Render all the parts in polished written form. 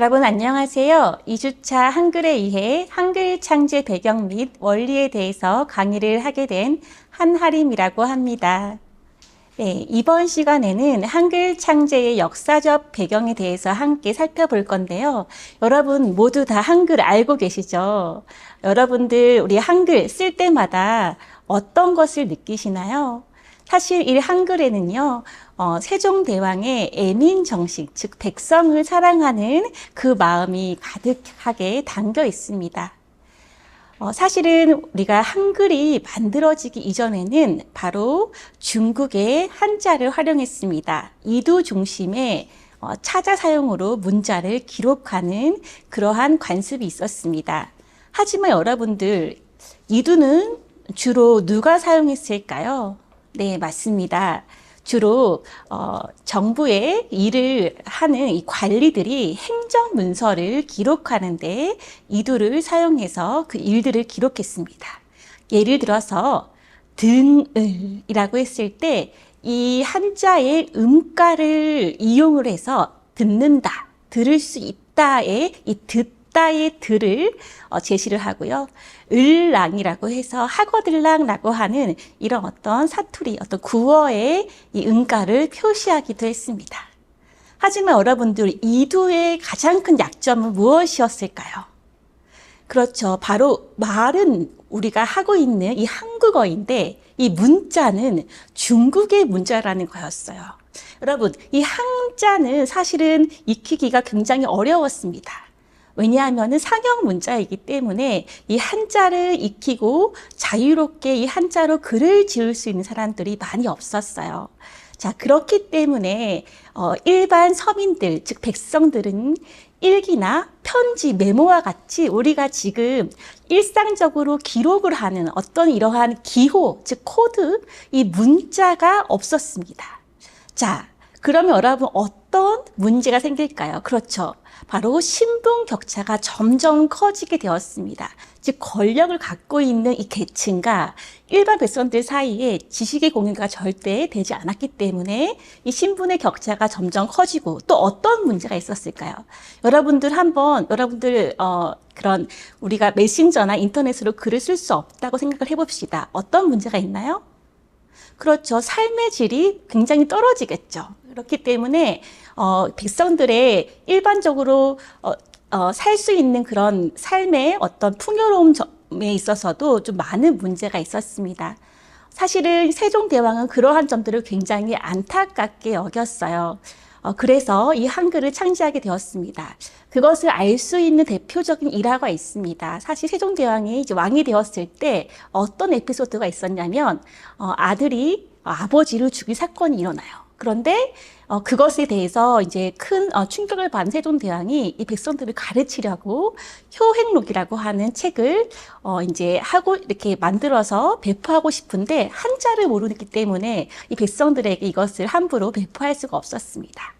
여러분 안녕하세요. 2주차 한글에 의해 한글 창제 배경 및 원리에 대해서 강의를 하게 된 한하림이라고 합니다. 네, 이번 시간에는 한글 창제의 역사적 배경에 대해서 함께 살펴볼 건데요. 여러분 모두 다 한글 알고 계시죠? 여러분들 우리 한글 쓸 때마다 어떤 것을 느끼시나요? 사실 이 한글에는요, 세종대왕의 애민정식, 즉 백성을 사랑하는 그 마음이 가득하게 담겨 있습니다. 사실은 우리가 한글이 만들어지기 이전에는 바로 중국의 한자를 활용했습니다. 이두 중심의 차자 사용으로 문자를 기록하는 그러한 관습이 있었습니다. 하지만 여러분들, 이두는 주로 누가 사용했을까요? 네, 맞습니다. 주로 정부의 일을 하는 이 관리들이 행정문서를 기록하는데 이두를 사용해서 그 일들을 기록했습니다. 예를 들어서 등을이라고 했을 때 이 한자의 음가를 이용을 해서 듣는다, 들을 수 있다의 이 듣다의 들을 제시를 하고요. 을랑이라고 해서 하거들랑라고 하는 이런 어떤 사투리, 어떤 구어의 이 음가를 표시하기도 했습니다. 하지만 여러분들 이두의 가장 큰 약점은 무엇이었을까요? 그렇죠. 바로 말은 우리가 하고 있는 이 한국어인데 이 문자는 중국의 문자라는 거였어요. 여러분, 이 한자는 사실은 익히기가 굉장히 어려웠습니다. 왜냐하면 상형 문자이기 때문에 이 한자를 익히고 자유롭게 이 한자로 글을 지을 수 있는 사람들이 많이 없었어요. 자, 그렇기 때문에 일반 서민들, 즉 백성들은 일기나 편지, 메모와 같이 우리가 지금 일상적으로 기록을 하는 어떤 이러한 기호, 즉 코드, 이 문자가 없었습니다. 자, 그러면 여러분 어떤 문제가 생길까요? 그렇죠. 바로 신분 격차가 점점 커지게 되었습니다. 즉 권력을 갖고 있는 이 계층과 일반 백성들 사이에 지식의 공유가 절대 되지 않았기 때문에 이 신분의 격차가 점점 커지고 또 어떤 문제가 있었을까요? 여러분들 그런 우리가 메신저나 인터넷으로 글을 쓸 수 없다고 생각을 해봅시다. 어떤 문제가 있나요? 그렇죠. 삶의 질이 굉장히 떨어지겠죠. 그렇기 때문에 백성들의 일반적으로 살 수 있는 그런 삶의 어떤 풍요로움에 있어서도 좀 많은 문제가 있었습니다. 사실은 세종대왕은 그러한 점들을 굉장히 안타깝게 여겼어요. 그래서 이 한글을 창제하게 되었습니다. 그것을 알 수 있는 대표적인 일화가 있습니다. 사실 세종대왕이 이제 왕이 되었을 때 어떤 에피소드가 있었냐면 아들이 아버지를 죽인 사건이 일어나요. 그런데 그것에 대해서 이제 큰 충격을 받은 세종대왕이 이 백성들을 가르치려고 효행록이라고 하는 책을 이제 하고 이렇게 만들어서 배포하고 싶은데 한자를 모르기 때문에 이 백성들에게 이것을 함부로 배포할 수가 없었습니다.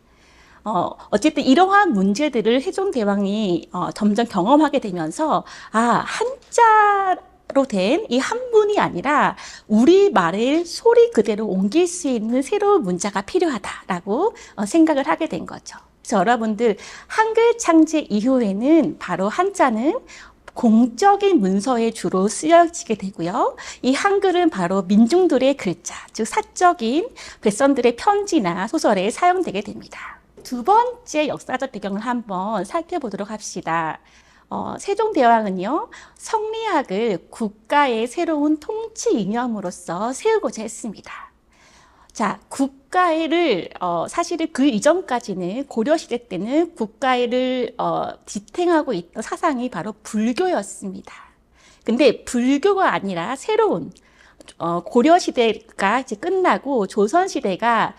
어쨌든 이러한 문제들을 세종대왕이 점점 경험하게 되면서 한자로 된 이 한문이 아니라 우리말을 소리 그대로 옮길 수 있는 새로운 문자가 필요하다라고 생각을 하게 된 거죠. 그래서 여러분들 한글 창제 이후에는 바로 한자는 공적인 문서에 주로 쓰여지게 되고요. 이 한글은 바로 민중들의 글자, 즉 사적인 백성들의 편지나 소설에 사용되게 됩니다. 두 번째 역사적 배경을 한번 살펴보도록 합시다. 세종대왕은요, 성리학을 국가의 새로운 통치 이념으로서 세우고자 했습니다. 자, 국가를 사실은 그 이전까지는 고려시대 때는 국가를 지탱하고 있던 사상이 바로 불교였습니다. 근데 불교가 아니라 새로운 고려시대가 이제 끝나고 조선시대가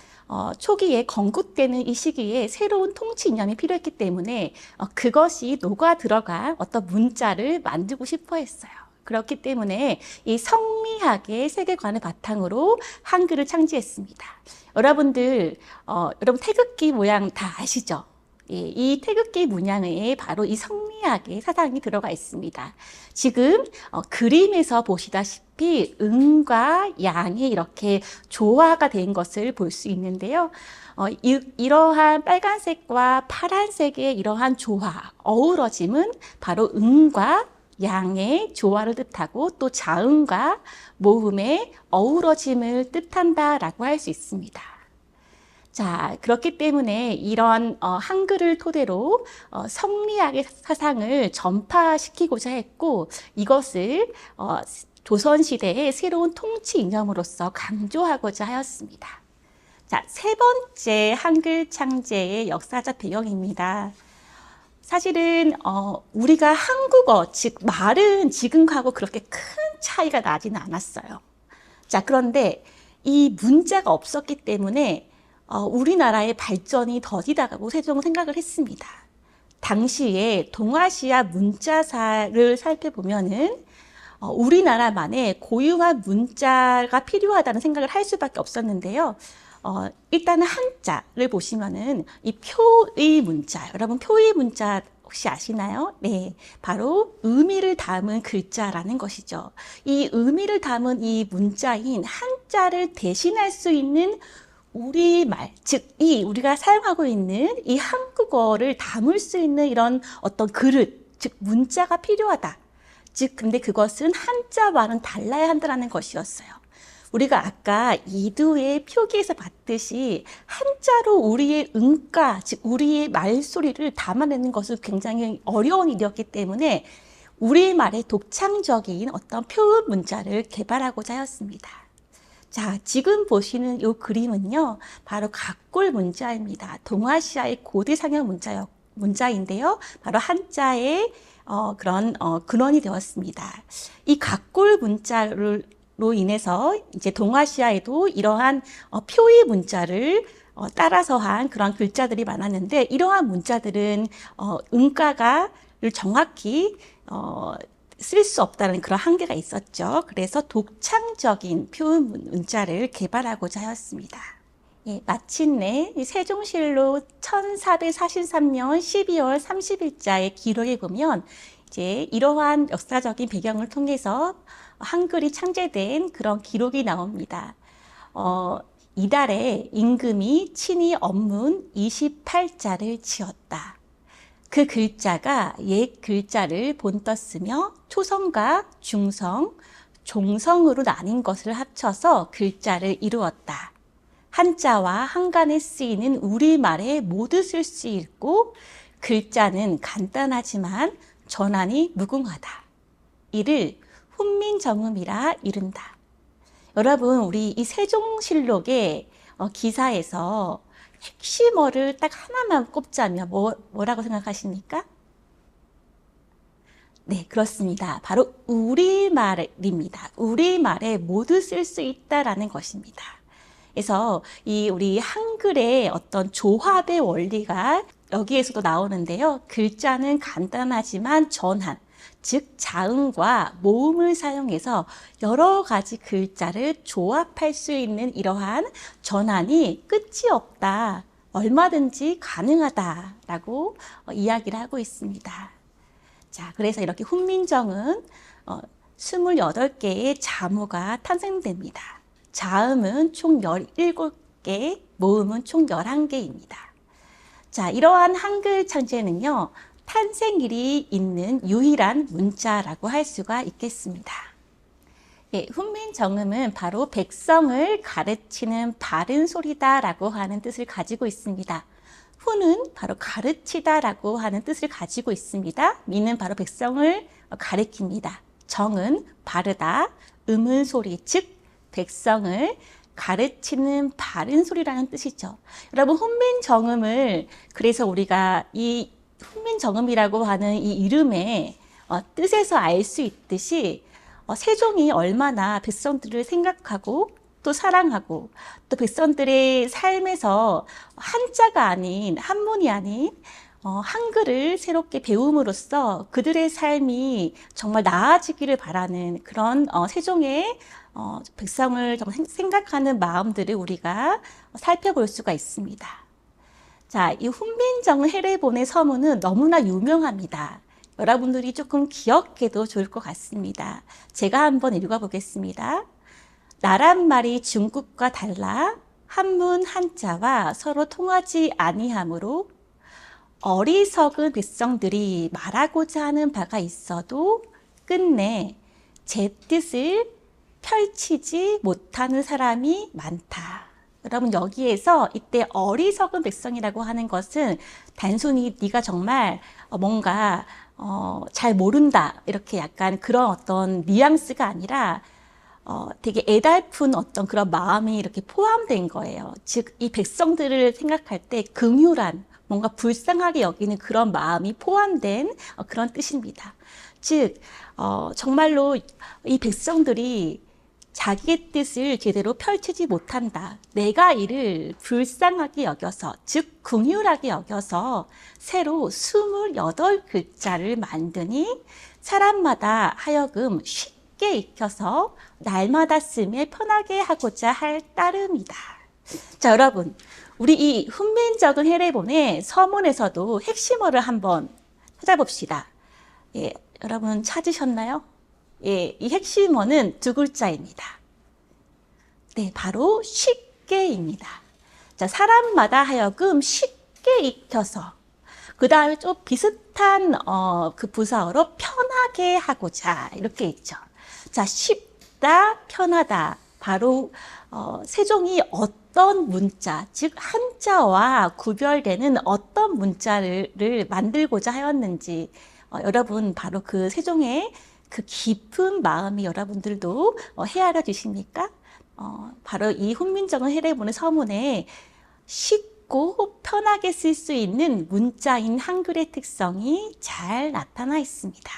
초기에 건국되는 이 시기에 새로운 통치 이념이 필요했기 때문에 그것이 녹아 들어간 어떤 문자를 만들고 싶어 했어요. 그렇기 때문에 이 성리학의 세계관을 바탕으로 한글을 창제했습니다. 여러분 태극기 모양 다 아시죠? 예, 이 태극기 문양에 바로 이 성리학의 사상이 들어가 있습니다. 지금 그림에서 보시다시피 음과 양이 이렇게 조화가 된 것을 볼 수 있는데요. 이러한 빨간색과 파란색의 이러한 조화, 어우러짐은 바로 음과 양의 조화를 뜻하고 또 자음과 모음의 어우러짐을 뜻한다라고 할 수 있습니다. 자, 그렇기 때문에 이런 한글을 토대로 성리학의 사상을 전파시키고자 했고 이것을 조선시대의 새로운 통치 이념으로서 강조하고자 하였습니다. 자, 세 번째 한글 창제의 역사적 배경입니다. 사실은 우리가 한국어, 즉 말은 지금하고 그렇게 큰 차이가 나지는 않았어요. 자, 그런데 이 문자가 없었기 때문에 우리나라의 발전이 더디다고 세종은 생각을 했습니다. 당시에 동아시아 문자사를 살펴보면은 우리나라만의 고유한 문자가 필요하다는 생각을 할 수밖에 없었는데요. 일단은 한자를 보시면은 이 표의 문자, 여러분 표의 문자 혹시 아시나요? 네, 바로 의미를 담은 글자라는 것이죠. 이 의미를 담은 이 문자인 한자를 대신할 수 있는 우리말, 즉, 우리가 사용하고 있는 이 한국어를 담을 수 있는 이런 어떤 그릇, 즉, 문자가 필요하다. 즉, 근데 그것은 한자와는 달라야 한다는 것이었어요. 우리가 아까 이두의 표기에서 봤듯이 한자로 우리의 음가, 즉, 우리의 말소리를 담아내는 것은 굉장히 어려운 일이었기 때문에 우리말의 독창적인 어떤 표음 문자를 개발하고자 하였습니다. 자, 지금 보시는 이 그림은요, 바로 각골 문자입니다. 동아시아의 고대 상형 문자인데요, 바로 한자의 그런 근원이 되었습니다. 이 각골 문자로 인해서 이제 동아시아에도 이러한 표의 문자를 따라서 한 그런 글자들이 많았는데, 이러한 문자들은 음가를 정확히 쓸 수 없다는 그런 한계가 있었죠. 그래서 독창적인 표음 문자를 개발하고자 하였습니다. 예, 마침내 세종실록 1443년 12월 30일자의 기록에 보면 이제 이러한 역사적인 배경을 통해서 한글이 창제된 그런 기록이 나옵니다. 이달에 임금이 친히 언문 28자를 지었다. 그 글자가 옛 글자를 본떠쓰며 초성과 중성, 종성으로 나뉜 것을 합쳐서 글자를 이루었다. 한자와 한간에 쓰이는 우리말에 모두 쓸 수 있고 글자는 간단하지만 전환이 무궁하다. 이를 훈민정음이라 이른다. 여러분, 우리 이 세종실록의 기사에서 핵심어를 딱 하나만 꼽자면 뭐라고 생각하십니까? 네, 그렇습니다. 바로 우리말입니다. 우리말에 모두 쓸 수 있다라는 것입니다. 그래서 우리 한글의 어떤 조합의 원리가 여기에서도 나오는데요. 글자는 간단하지만 전환, 즉 자음과 모음을 사용해서 여러 가지 글자를 조합할 수 있는 이러한 전환이 끝이 없다. 얼마든지 가능하다라고 이야기를 하고 있습니다. 자, 그래서 이렇게 훈민정은 28개의 자모가 탄생됩니다. 자음은 총 17개, 모음은 총 11개입니다. 자, 이러한 한글 창제는요, 탄생일이 있는 유일한 문자라고 할 수가 있겠습니다. 예, 훈민정음은 바로 백성을 가르치는 바른 소리다라고 하는 뜻을 가지고 있습니다. 훈은 바로 가르치다라고 하는 뜻을 가지고 있습니다. 미는 바로 백성을 가리킵니다. 정은 바르다, 음은 소리, 즉 백성을 가르치는 바른 소리라는 뜻이죠. 여러분, 훈민정음을 그래서 우리가 이 훈민정음이라고 하는 이 이름의 뜻에서 알 수 있듯이 세종이 얼마나 백성들을 생각하고 또 사랑하고 또 백성들의 삶에서 한자가 아닌 한문이 아닌 한글을 새롭게 배움으로써 그들의 삶이 정말 나아지기를 바라는 그런 세종의 백성을 정말 생각하는 마음들을 우리가 살펴볼 수가 있습니다. 자, 이 훈민정음 해례본의 서문은 너무나 유명합니다. 여러분들이 조금 기억해도 좋을 것 같습니다. 제가 한번 읽어보겠습니다. 나란 말이 중국과 달라 한문 한자와 서로 통하지 아니하므로 어리석은 백성들이 말하고자 하는 바가 있어도 끝내 제 뜻을 펼치지 못하는 사람이 많다. 여러분 여기에서 이때 어리석은 백성이라고 하는 것은 단순히 네가 정말 뭔가 잘 모른다 이렇게 약간 그런 어떤 뉘앙스가 아니라 되게 애달픈 어떤 그런 마음이 이렇게 포함된 거예요. 즉, 이 백성들을 생각할 때 긍휼한, 뭔가 불쌍하게 여기는 그런 마음이 포함된 그런 뜻입니다. 즉, 정말로 이 백성들이 자기의 뜻을 제대로 펼치지 못한다. 내가 이를 불쌍하게 여겨서, 즉, 긍휼하게 여겨서 새로 28글자를 만드니 사람마다 하여금 쉽게 익혀서 날마다 쓰며 편하게 하고자 할 따름이다. 자, 여러분, 우리 이 훈민정음 해례본의 서문에서도 핵심어를 한번 찾아봅시다. 예, 여러분 찾으셨나요? 예, 이 핵심어는 두 글자입니다. 네, 바로 쉽게입니다. 자, 사람마다 하여금 쉽게 익혀서 그 다음에 좀 비슷한 그 부사어로 편하게 하고자 이렇게 있죠. 자, 쉽다, 편하다. 바로 세종이 어떤 문자, 즉 한자와 구별되는 어떤 문자를 만들고자 하였는지 여러분 바로 그 세종의 그 깊은 마음이 여러분들도 헤아려 주십니까? 바로 이 훈민정음 해례본의 서문에 쉽고 편하게 쓸 수 있는 문자인 한글의 특성이 잘 나타나 있습니다.